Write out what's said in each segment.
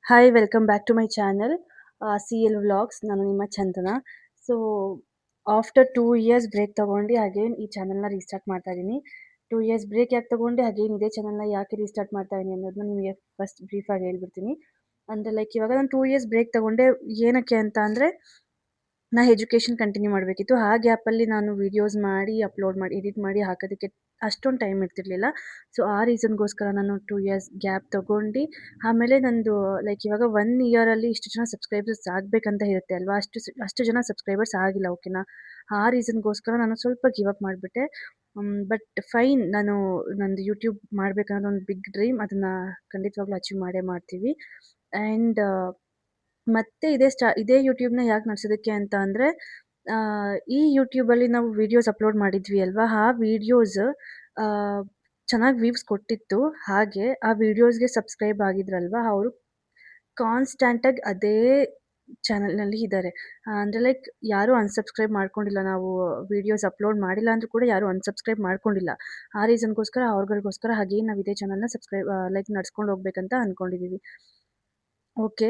Hi welcome back to my channel CL vlogs. ನಾನು ನಿಮ್ಮ Chandana. So after 2 years break ತಗೊಂಡು again ಈ ಚಾನಲ್ನ ರೀಸ್ಟಾರ್ಟ್ ಮಾಡ್ತಾ ಇದ್ದೀನಿ. 2 ಇಯರ್ಸ್ ಬ್ರೇಕ್ ಯಾಕೆ ತಗೊಂಡೆ, ಅಗೇನ್ ಇದೇ ಚಾನಲ್ನ ಯಾಕೆ ರೀಸ್ಟಾರ್ಟ್ ಮಾಡ್ತಾ ಇದ್ದೀನಿ ಅನ್ನೋದನ್ನ ನಿಮಗೆ ಫಸ್ಟ್ ಬ್ರೀಫಾಗಿ ಹೇಳ್ಬಿಡ್ತೀನಿ. ಅಂದರೆ ಲೈಕ್ ಇವಾಗ ನಾನು 2 ಇಯರ್ಸ್ ಬ್ರೇಕ್ ತಗೊಂಡೆ ಏನಕ್ಕೆ ಅಂತ ಅಂದರೆ, ನಾ ಎಜುಕೇಷನ್ ಕಂಟಿನ್ಯೂ ಮಾಡಬೇಕಿತ್ತು. ಆ ಗ್ಯಾಪಲ್ಲಿ ನಾನು ವೀಡಿಯೋಸ್ ಮಾಡಿ ಅಪ್ಲೋಡ್ ಮಾಡಿ ಎಡಿಟ್ ಮಾಡಿ ಹಾಕೋದಕ್ಕೆ ಅಷ್ಟೊಂದು ಟೈಮ್ ಇರ್ತಿರ್ಲಿಲ್ಲ. ಸೊ ಆ ರೀಸನ್ಗೋಸ್ಕರ ನಾನು 2 ಇಯರ್ಸ್ ಗ್ಯಾಪ್ ತಗೊಂಡು, ಆಮೇಲೆ ನಂದು ಲೈಕ್ ಇವಾಗ 1 ಇಯರಲ್ಲಿ ಇಷ್ಟು ಜನ ಸಬ್ಸ್ಕ್ರೈಬರ್ಸ್ ಆಗಬೇಕಂತ ಇರುತ್ತೆ ಅಲ್ವಾ, ಅಷ್ಟು ಜನ ಸಬ್ಸ್ಕ್ರೈಬರ್ಸ್ ಆಗಿಲ್ಲ. ಓಕೆನಾ, ಆ ರೀಸನ್ಗೋಸ್ಕರ ನಾನು ಸ್ವಲ್ಪ ಗಿವ್ ಅಪ್ ಮಾಡಿಬಿಟ್ಟೆ. ಬಟ್ ಫೈನ್, ನಾನು ನಂದು ಯೂಟ್ಯೂಬ್ ಮಾಡಬೇಕನ್ನೋದು ಒಂದು ಬಿಗ್ ಡ್ರೀಮ್. ಅದನ್ನು ಖಂಡಿತವಾಗ್ಲೂ ಅಚೀವ್ ಮಾಡೇ ಮಾಡ್ತೀವಿ. ಆ್ಯಂಡ್ ಮತ್ತೆ ಇದೇ ಯೂಟ್ಯೂಬ್ನ ಯಾಕೆ ನಡೆಸೋದಕ್ಕೆ ಅಂತ ಅಂದರೆ, ಈ ಯೂಟ್ಯೂಬಲ್ಲಿ ನಾವು ವೀಡಿಯೋಸ್ ಅಪ್ಲೋಡ್ ಮಾಡಿದ್ವಿ ಅಲ್ವಾ, ಆ ವೀಡಿಯೋಸ್ ಚೆನ್ನಾಗಿ ವ್ಯೂವ್ಸ್ ಕೊಟ್ಟಿತ್ತು. ಹಾಗೆ ಆ ವೀಡಿಯೋಸ್ಗೆ ಸಬ್ಸ್ಕ್ರೈಬ್ ಆಗಿದ್ರಲ್ವಾ, ಅವರು ಕಾನ್ಸ್ಟ್ಯಾಂಟಾಗಿ ಅದೇ ಚಾನಲ್ನಲ್ಲಿ ಇದ್ದಾರೆ. ಅಂದರೆ ಲೈಕ್ ಯಾರೂ ಅನ್ಸಬ್ಸ್ಕ್ರೈಬ್ ಮಾಡ್ಕೊಂಡಿಲ್ಲ. ನಾವು ವೀಡಿಯೋಸ್ ಅಪ್ಲೋಡ್ ಮಾಡಿಲ್ಲ ಅಂದರೂ ಕೂಡ ಯಾರೂ ಅನ್ಸಬ್ಸ್ಕ್ರೈಬ್ ಮಾಡ್ಕೊಂಡಿಲ್ಲ. ಆ ರೀಸನ್ಗೋಸ್ಕರ ಅವ್ರುಗಳಿಗೋಸ್ಕರ ಹಾಗೇನು ನಾವು ಇದೇ ಚಾನಲ್ನ ಲೈಕ್ ನಡ್ಸ್ಕೊಂಡು ಹೋಗ್ಬೇಕಂತ ಅಂದ್ಕೊಂಡಿದ್ದೀವಿ. ಓಕೆ,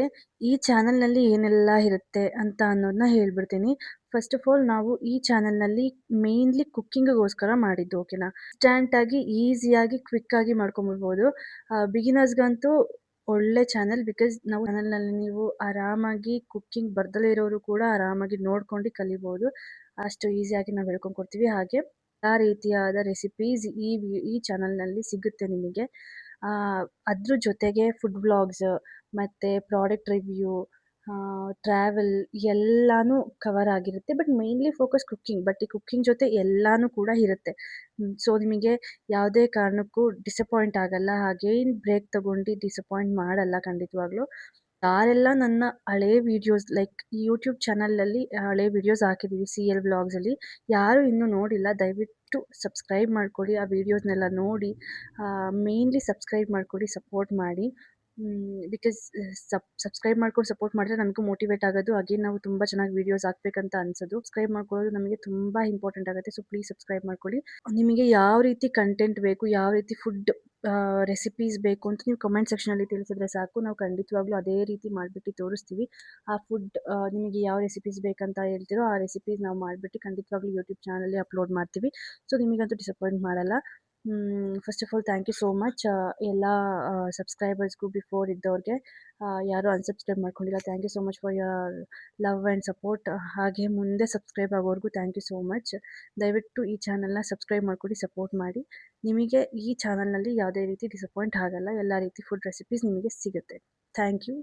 ಈ ಚಾನಲ್ನಲ್ಲಿ ಏನೆಲ್ಲ ಇರುತ್ತೆ ಅಂತ ಅನ್ನೋದನ್ನ ಹೇಳ್ಬಿಡ್ತೀನಿ. ಫಸ್ಟ್ ಆಫ್ ಆಲ್, ನಾವು ಈ ಚಾನಲ್ನಲ್ಲಿ ಮೇಯ್ನ್ಲಿ ಕುಕ್ಕಿಂಗಿಗೋಸ್ಕರ ಮಾಡಿದ್ದು. ಓಕೆನಾ, ಇನ್ಸ್ಟ್ಯಾಂಟಾಗಿ ಈಸಿಯಾಗಿ ಕ್ವಿಕ್ಕಾಗಿ ಮಾಡ್ಕೊಂಬಿಡ್ಬೋದು. ಬಿಗಿನರ್ಸ್ಗಂತೂ ಒಳ್ಳೆ ಚಾನಲ್. ಬಿಕಾಸ್ ನಾವು ಚಾನಲ್ನಲ್ಲಿ ನೀವು ಆರಾಮಾಗಿ ಕುಕ್ಕಿಂಗ್ ಬರ್ದಲೇ ಇರೋರು ಕೂಡ ಆರಾಮಾಗಿ ನೋಡ್ಕೊಂಡು ಕಲಿಬೋದು. ಅಷ್ಟು ಈಸಿಯಾಗಿ ನಾವು ಹೇಳ್ಕೊಂಡ್ಕೊಡ್ತೀವಿ. ಹಾಗೆ ಎಲ್ಲ ರೀತಿಯಾದ ರೆಸಿಪೀಸ್ ಈ ಚಾನಲ್ನಲ್ಲಿ ಸಿಗುತ್ತೆ ನಿಮಗೆ. ಅದ್ರ ಜೊತೆಗೆ ಫುಡ್ ವ್ಲಾಗ್ಸ್ ಮತ್ತು ಪ್ರಾಡಕ್ಟ್ ರಿವ್ಯೂ, ಟ್ರಾವೆಲ್ ಎಲ್ಲನೂ ಕವರ್ ಆಗಿರುತ್ತೆ. But mainly focus cooking. But ಈ ಕುಕ್ಕಿಂಗ್ ಜೊತೆ ಎಲ್ಲನೂ ಕೂಡ ಇರುತ್ತೆ. ಸೊ ನಿಮಗೆ ಯಾವುದೇ ಕಾರಣಕ್ಕೂ ಡಿಸಪಾಯಿಂಟ್ ಆಗಲ್ಲ. ಹಾಗೇನು ಬ್ರೇಕ್ ತಗೊಂಡು ಡಿಸಪಾಯಿಂಟ್ ಮಾಡಲ್ಲ ಖಂಡಿತವಾಗ್ಲೂ. ಯಾರೆಲ್ಲ ನನ್ನ ಹಳೇ ವೀಡಿಯೋಸ್ ಲೈಕ್ ಈ ಯೂಟ್ಯೂಬ್ ಚಾನಲಲ್ಲಿ ಹಳೇ ವೀಡಿಯೋಸ್ ಹಾಕಿದ್ದೀವಿ CL ವ್ಲಾಗ್ಸಲ್ಲಿ, ಯಾರು ಇನ್ನೂ ನೋಡಿಲ್ಲ, ದಯವಿಟ್ಟು ಸಬ್ಸ್ಕ್ರೈಬ್ ಮಾಡ್ಕೊಳ್ಳಿ. ಆ ವೀಡಿಯೋಸ್ನೆಲ್ಲ ನೋಡಿ ಮೇಯ್ನ್ಲಿ ಸಬ್ಸ್ಕ್ರೈಬ್ ಮಾಡ್ಕೊಳ್ಳಿ, ಸಪೋರ್ಟ್ ಮಾಡಿ. ಬಿಕಾಸ್ ಸಬ್ಸ್ಕ್ರೈಬ್ ಮಾಡ್ಕೊಂಡು ಸಪೋರ್ಟ್ ಮಾಡಿದ್ರೆ ನಮಗೂ ಮೋಟಿವೇಟ್ ಆಗೋದು, ಅಗೇನ್ ನಾವು ತುಂಬ ಚೆನ್ನಾಗಿ ವೀಡಿಯೋಸ್ ಹಾಕ್ಬೇಕಂತ ಅನ್ಸೋದು. ಸಬ್ಸ್ಕ್ರೈಬ್ ಮಾಡ್ಕೊಳ್ಳೋದು ನಮಗೆ ತುಂಬ ಇಂಪಾರ್ಟೆಂಟ್ ಆಗುತ್ತೆ. ಸೊ ಪ್ಲೀಸ್ ಸಬ್ಸ್ಕ್ರೈಬ್ ಮಾಡ್ಕೊಳ್ಳಿ. ನಿಮಗೆ ಯಾವ ರೀತಿ ಕಂಟೆಂಟ್ ಬೇಕು, ಯಾವ ರೀತಿ ಫುಡ್ ರೆಸಿಪೀಸ್ ಬೇಕು ಅಂತ ನೀವು ಕಮೆಂಟ್ ಸೆಕ್ಷನಲ್ಲಿ ತಿಳಿಸಿದ್ರೆ ಸಾಕು. ನಾವು ಖಂಡಿತವಾಗ್ಲೂ ಅದೇ ರೀತಿ ಮಾಡಿಬಿಟ್ಟು ತೋರಿಸ್ತೀವಿ. ಆ ಫುಡ್ ನಿಮಗೆ ಯಾವ ರೆಸಿಪೀಸ್ ಬೇಕಂತ ಹೇಳ್ತೀರೋ ಆ ರೆಸಿಪೀಸ್ ನಾವು ಮಾಡಿಬಿಟ್ಟು ಖಂಡಿತವಾಗ್ಲೂ ಯೂಟ್ಯೂಬ್ ಚಾನಲಲ್ಲಿ ಅಪ್ಲೋಡ್ ಮಾಡ್ತೀವಿ. ಸೊ ನಿಮಗಂತೂ ಡಿಸಪಾಯಿಂಟ್ ಮಾಡಲ್ಲ. First of all thank you so much ಎಲ್ಲ ಸಬ್ಸ್ಕ್ರೈಬರ್ಸ್ಗೂ. ಬಿಫೋರ್ ಇದ್ದವ್ರಿಗೆ, ಯಾರು ಅನ್ಸಬ್ಸ್ಕ್ರೈಬ್ ಮಾಡ್ಕೊಂಡಿಲ್ಲ, thank you so much for your love and support. ಹಾಗೆ ಮುಂದೆ ಸಬ್ಸ್ಕ್ರೈಬ್ ಆಗೋರ್ಗೂ ಥ್ಯಾಂಕ್ ಯು ಸೋ ಮಚ್. ದಯವಿಟ್ಟು ಈ ಚಾನಲ್ನ ಸಬ್ಸ್ಕ್ರೈಬ್ ಮಾಡ್ಕೊಂಡು ಸಪೋರ್ಟ್ ಮಾಡಿ. ನಿಮಗೆ ಈ ಚಾನಲ್ನಲ್ಲಿ ಯಾವುದೇ ರೀತಿ ಡಿಸಪಾಯಿಂಟ್ ಆಗಲ್ಲ. ಎಲ್ಲ ರೀತಿ ಫುಡ್ ರೆಸಿಪೀಸ್ ನಿಮಗೆ ಸಿಗುತ್ತೆ. Thank you.